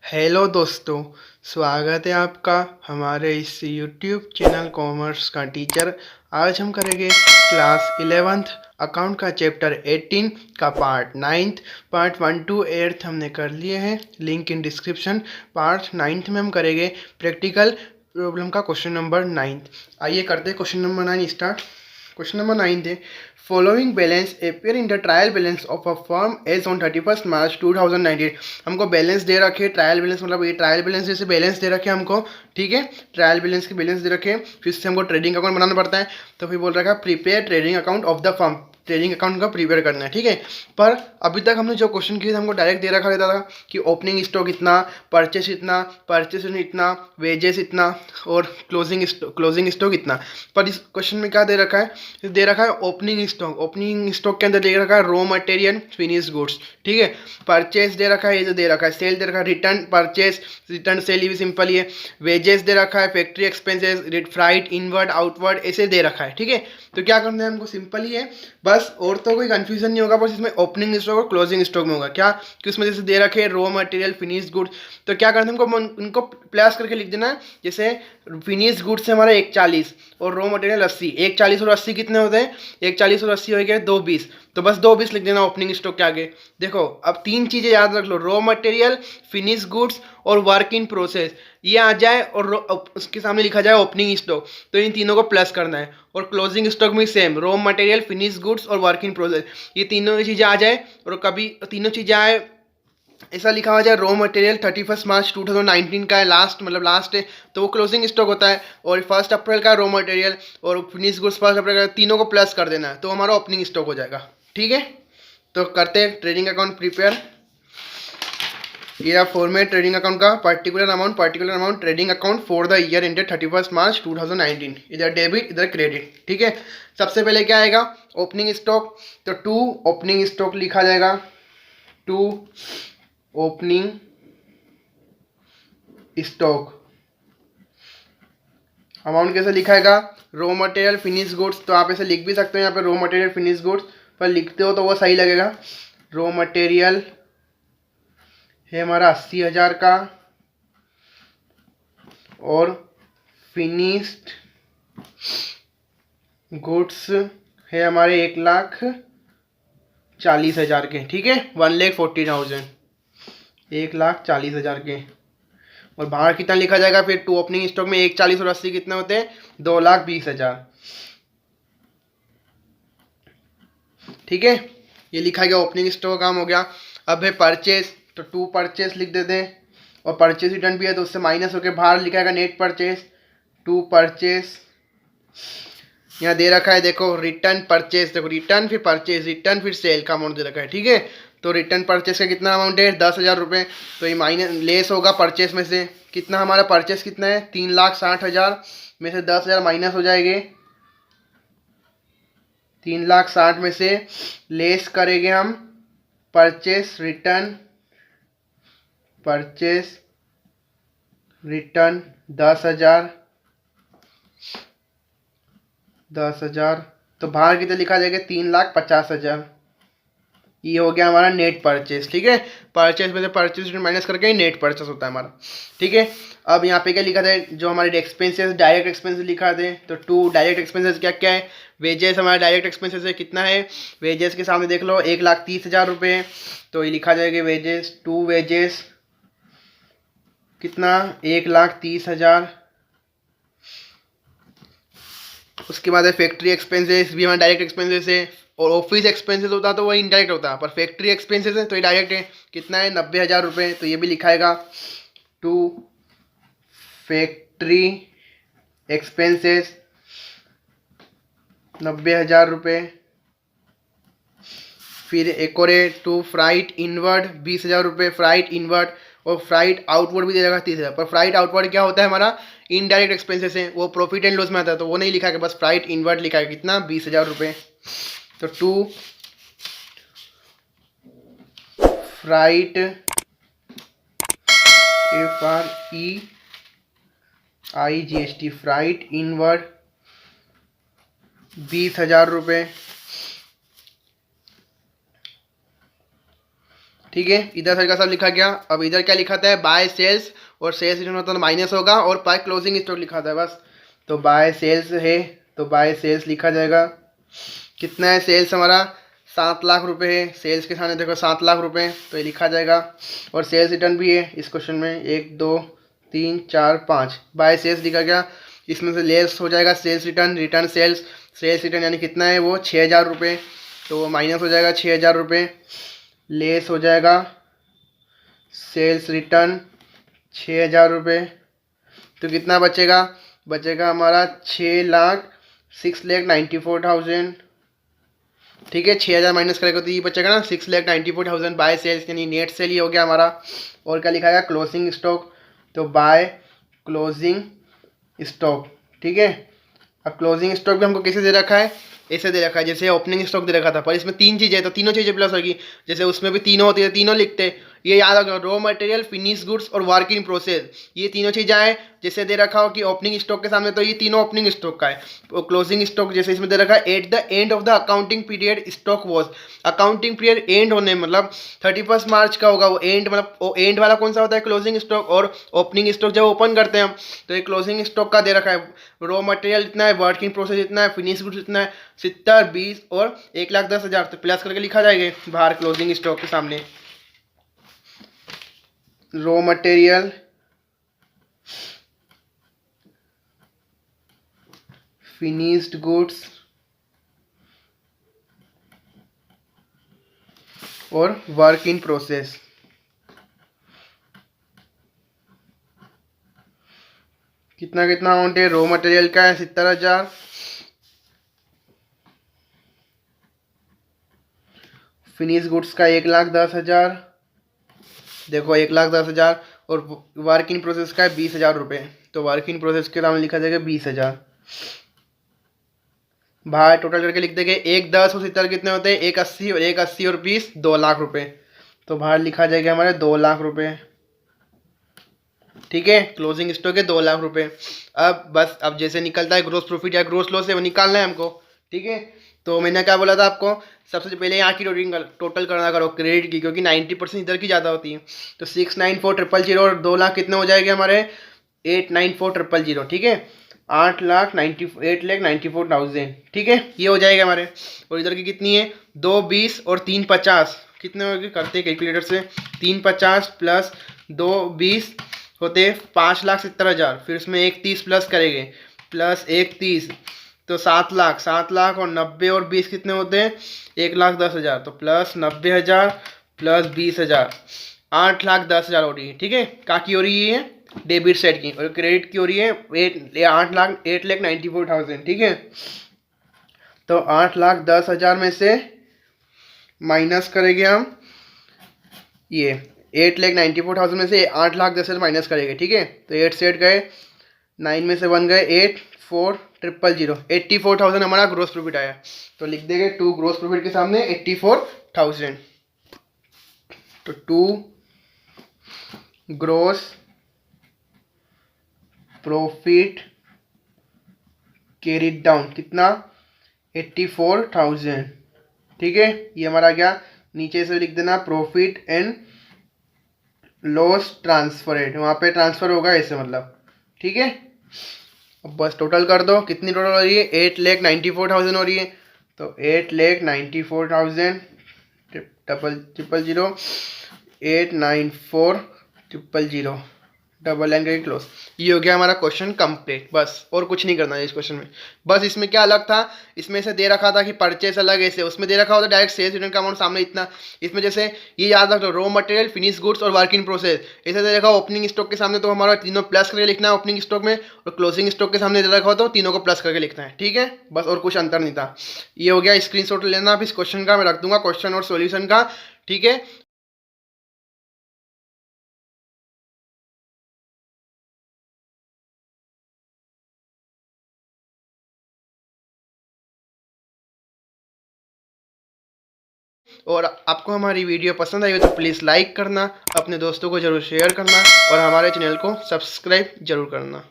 Hello दोस्तों, स्वागत है आपका हमारे इस यूट्यूब चैनल कॉमर्स का टीचर। आज हम करेंगे क्लास 11th अकाउंट का चैप्टर 18 का पार्ट 9th। पार्ट 1 to 8 हमने कर लिए हैं, link in description. Part 9th में हम करेंगे प्रैक्टिकल प्रॉब्लम का क्वेश्चन नंबर 9। आइए करते हैं question number 9 start. Question number 9 है, following balance appear in the trial balance of a firm as on 31 March 2019। हमको बैलेंस दे रखे, ट्रायल बैलेंस मतलब ये ट्रायल बैलेंस जैसे बैलेंस दे रखे हमको, ठीक है। ट्रायल बैलेंस के बैलेंस दे रखे, फिर से हमको ट्रेडिंग अकाउंट बनाना पड़ता है। तो फिर बोल रखा है prepare trading account of the firm, trading account का प्रिपेयर करना है, ठीक है। पर अभी तक हमने जो क्वेश्चन किए थे हमको डायरेक्ट दे रखा रहता था कि ओपनिंग स्टॉक इतना, परचेस इतना, परचेस इतना, वेजेस इतना और क्लोजिंग स्टॉक इतना। पर इस क्वेश्चन में क्या दे रखा है, दे रखा है ओपनिंग स्टॉक। ओपनिंग स्टॉक के अंदर दे रखा है रॉ मटेरियल, फिनिश गुड्स, ठीक है। परचेस दे रखा है, ये जो दे रखा है सेल दे रखा है, रिटर्न परचेस रिटर्न सेल, ये भी सिंपल ही है। वेजेस दे रखा है, factory expenses, freight inward outward ऐसे दे रखा है, ठीक है। तो क्या करना है हमको, सिंपल ही है बस, और तो कोई कंफ्यूजन नहीं होगा। बस इसमें ओपनिंग स्टॉक और क्लोजिंग स्टॉक में होगा क्या कि उसमें जैसे दे रखे रॉ मटेरियल फिनिश गुड्स, तो क्या करना है हमको उनको प्लस करके लिख देना है। जैसे फिनिश गुड्स से हमारा 140 और रॉ मटेरियल 80, 140 और 80 कितने होते हैं, 140 और 80 हो गए 220, तो बस 220 लिख देना ओपनिंग स्टॉक के आगे। देखो अब तीन चीज़ें याद रख लो, रॉ मटेरियल, फिनिश गुड्स और वर्क इन प्रोसेस, ये आ जाए और उसके सामने लिखा जाए ओपनिंग स्टॉक, तो इन तीनों को प्लस करना है। और क्लोजिंग स्टॉक में same, raw material, finish goods और वर्क इन प्रोसेस, ये तीनों चीज़ें आ जाए। और कभी तीनों चीज़ें आए ऐसा लिखा हुआ जाए, रॉ मटेरियल 31 मार्च 2019 का है, लास्ट मतलब लास्ट है, तो वो क्लोजिंग स्टॉक होता है। और 1 अप्रैल का रॉ मटेरियल और फिनिश गुड्स 1 अप्रैल का, तीनों को प्लस कर देना है, तो हमारा ओपनिंग स्टॉक हो जाएगा, ठीक है। तो करते हैं ट्रेडिंग अकाउंट प्रिपेयर। ये फॉर्मेट ट्रेडिंग अकाउंट का, particular amount trading account for the year ended 31 March 2019, इधर डेबिट इधर क्रेडिट, ठीक है। सबसे पहले क्या आएगा, ओपनिंग स्टॉक, तो 2 ओपनिंग स्टॉक लिखा जाएगा, 2 ओपनिंग स्टॉक। अमाउंट कैसे लिखाएगा, रॉ मटेरियल फिनिश गुड्स, तो आप ऐसे लिख भी सकते हो यहाँ पे रॉ मटेरियल फिनिश गुड्स, पर लिखते हो तो वो सही लगेगा। रॉ मटेरियल है हमारा 80,000 का और फिनिश्ड गुड्स है हमारे 1,40,000 के, ठीक है। 1,40,000, 1,40,000 के। और बाहर कितना लिखा जाएगा फिर, 2 ओपनिंग स्टॉक में 1,40 और 80 कितने होते हैं, 2,20,000, ठीक है। ये लिखा गया ओपनिंग स्टॉक का काम हो गया। अब है परचेस, तो 2 परचेस लिख देते हैं, और परचेस रिटर्न भी है तो उससे माइनस होकर बाहर लिखा है नेट परचेस, 2 परचेस। यहाँ दे रखा है देखो रिटर्न परचेस, देखो रिटर्न फिर परचेस, रिटर्न फिर सेल का अमाउंट दे रखा है, ठीक है। तो रिटर्न परचेस का कितना अमाउंट है, 10,000 रुपये, तो ये माइनस लेस होगा परचेस में से। कितना हमारा परचेस कितना है, 3,60,000 में से 10,000 माइनस हो जाएंगे, 3,60,000 में से लेस करेंगे हम परचेस रिटर्न 10,000, 10,000, तो बाहर कितना लिखा जाएगा, 3,50,000। ये हो गया हमारा नेट परचेस, ठीक है। परचेस में से परचेस माइनस करके नेट परचेस होता है हमारा, ठीक है। अब यहाँ पे क्या लिखा था, जो हमारे एक्सपेंसेस डायरेक्ट एक्सपेंसेस लिखा थे, तो 2 डायरेक्ट एक्सपेंसेस क्या क्या है, वेजेस हमारा डायरेक्ट एक्सपेंसेस है, कितना है, वेजेस के सामने देख लो 1,30,000 रुपये, तो ये लिखा जाएगा वेजेस, 2 वेजेस कितना, 1,30,000। उसके बाद है फैक्ट्री एक्सपेंसेस, भी हमारा डायरेक्ट एक्सपेंसेस है। और ऑफिस एक्सपेंसेस होता तो वही इनडायरेक्ट होता, पर फैक्ट्री एक्सपेंसेस है तो ये डायरेक्ट है, कितना है, 90,000 रुपये, तो ये भी लिखाएगा 2 फैक्ट्री एक्सपेंसेस 90,000 रुपये। फिर एक और है 2 फ्राइट इनवर्ड 20,000 रुपये, फ्राइट इनवर्ड, और फ्राइट आउटवर्ड भी दे देगा 30,000। पर फ्राइट आउटवर्ड क्या होता है, हमारा इनडायरेक्ट एक्सपेंसेस है, वो प्रॉफिट एंड लॉस में आता है, तो वो नहीं लिखा है, बस फ्राइट इनवर्ड लिखा है, कितना, 20,000 रुपये। तो 2 फ्राइट FREIGST फ्राइट इनवर्ड 20,000 रुपये, ठीक है, इधर साइड का सब लिखा गया। अब इधर क्या लिखा था है, बाय सेल्स, और सेल्स रिटर्न होता है माइनस होगा, और बाय क्लोजिंग स्टॉक लिखा था बस। तो बाय सेल्स है तो बाय सेल्स लिखा जाएगा। कितना है सेल्स हमारा, 7 लाख रुपए है। सेल्स के सामने देखो 7 लाख रुपए, तो ये लिखा जाएगा। और सेल्स रिटर्न भी है इस क्वेश्चन में, 1 2 3 4 5 बाय सेल्स लिखा गया। इसमें से लेस हो जाएगा sales return, return sales. Sales return यानी कितना है वो 6,000 रुपये, तो वो माइनस हो जाएगा 6,000 रुपये। लेस हो जाएगा सेल्स रिटर्न 6,000 रुपये, तो कितना बचेगा, बचेगा हमारा 6,94,000। ठीक है, 6,000 माइनस करेगा तो ये बचेगा ना 6,94,000 बाय सेल्स, यानी नेट सेल ही हो गया हमारा। और क्या लिखा है क्लोजिंग स्टॉक, तो बाय क्लोजिंग स्टॉक। ठीक है, अब क्लोजिंग स्टॉक भी हमको कैसे दे रखा है, ऐसे दे रखा है जैसे ओपनिंग स्टॉक दे रखा था, पर इसमें 3 चीज़ें तो तीनों चीज़ें प्लस होगी। जैसे उसमें भी तीनों होती है, तीनों लिखते, ये याद रखो, रॉ मटेरियल, फिनिश गुड्स और वर्क इन प्रोसेस, ये तीनों चीज़ें हैं। जैसे दे रखा हो कि ओपनिंग स्टॉक के सामने, तो ये तीनों ओपनिंग स्टॉक का है। और क्लोजिंग स्टॉक जैसे इसमें दे रखा है, at the end of the accounting period stock was, accounting period and होने मतलब 31 मार्च का होगा वो एंड, मतलब वो एंड वाला कौन सा होता है क्लोजिंग स्टॉक, और ओपनिंग स्टॉक जब ओपन करते हैं हम, तो ये क्लोजिंग स्टॉक का दे रखा है। रॉ मटेरियल इतना है, वर्क इन प्रोसेस इतना है, फिनिश गुड्स इतना है, 70, 20 और 1,10,000, तो प्लस करके लिखा जाएगा बाहर क्लोजिंग स्टॉक के सामने। रॉ मटेरियल, फिनिश्ड गुड्स और वर्क इन प्रोसेस। कितना कितना अमाउंट है, रॉ मटेरियल का है 70,000, फिनिश गुड्स का 1,10,000, देखो 1,10,000, और वर्क इन प्रोसेस का है 20,000 रुपये, तो वर्क इन प्रोसेस के नाम लिखा जाएगा 20,000। बाहर टोटल करके लिख देंगे, 1,10 और 70 कितने होते हैं, 1,80 और 1,80 और 20, 2 लाख रुपये, तो बाहर लिखा जाएगा हमारे 2 लाख रुपये। ठीक है, क्लोजिंग स्टॉक है 2 लाख रुपये। अब बस, अब जैसे निकलता है ग्रोस प्रॉफिट या ग्रोस लॉस है वो निकालना है हमको। ठीक है, तो मैंने क्या बोला था आपको, सबसे पहले यहाँ की टोटल करना करो क्रेडिट की, क्योंकि 90% इधर की ज़्यादा होती है। तो 6,94,000 और 2 लाख कितने हो जाएंगे हमारे, 8,94,000। ठीक है, 8,94,000। ठीक है, ये हो जाएगा हमारे। और इधर की कितनी है, 2 20 और 3 50, कितने होगी करते हैं कैलकुलेटर से, 3 50 प्लस 2 20 होते 5,70,000, फिर उसमें 1 30 प्लस करेंगे, प्लस 1 30, तो 7 लाख, 7 लाख और 90 और 20 कितने होते हैं, 1,10,000, तो प्लस 90,000 प्लस 20,000, 8,10,000 हो रही है। ठीक है, क्या की हो रही है, डेबिट साइड की, और क्रेडिट की हो रही है 8,94,000। ठीक है, तो 8,10,000 में से माइनस करेंगे हम, ये 8,94,000 में से 8,10,000 माइनस करेंगे। ठीक है, तो 8 से 8 गए, 9 में से 1 गए, 8,4,000, 84,000 हमारा ग्रोस प्रॉफिट आया। तो लिख देंगे 2 ग्रोस प्रॉफिट के सामने 84,000, तो 2 ग्रोस प्रॉफिट कैरिड डाउन कितना, 84,000। ठीक है, ये हमारा क्या, नीचे से लिख देना प्रॉफिट एंड लॉस ट्रांसफरेड, वहाँ पे ट्रांसफर होगा ऐसे मतलब। ठीक है, अब बस टोटल कर दो, कितनी टोटल हो रही है, 8,94,000 हो रही है। तो 8,94,000 000 894,000 डबल लाइन करके क्लोज। ये हो गया हमारा क्वेश्चन कंप्लीट, बस और कुछ नहीं करना है इस क्वेश्चन में। बस इसमें क्या अलग था, इसमें से दे रखा था कि परचेस अलग ऐसे, उसमें दे रखा होता डायरेक्ट सेल्स रिटर्न का अमाउंट सामने इतना। इसमें जैसे ये याद रखो, रॉ मटेरियल, फिनिश गुड्स और वर्क इन प्रोसेस, ऐसे दे रखा ओपनिंग स्टॉक के सामने, तो हमारा तीनों प्लस करके लिखना है ओपनिंग स्टॉक में, और क्लोजिंग स्टॉक के सामने दे रखा हो तो तीनों को प्लस करके लिखना है। ठीक है, बस और कुछ अंतर नहीं था। ये हो गया, स्क्रीनशॉट लेना आप इस क्वेश्चन का, मैं रख दूंगा क्वेश्चन और सॉल्यूशन का। ठीक है, और आपको हमारी वीडियो पसंद आई हो तो प्लीज़ लाइक करना, अपने दोस्तों को ज़रूर शेयर करना, और हमारे चैनल को सब्सक्राइब जरूर करना।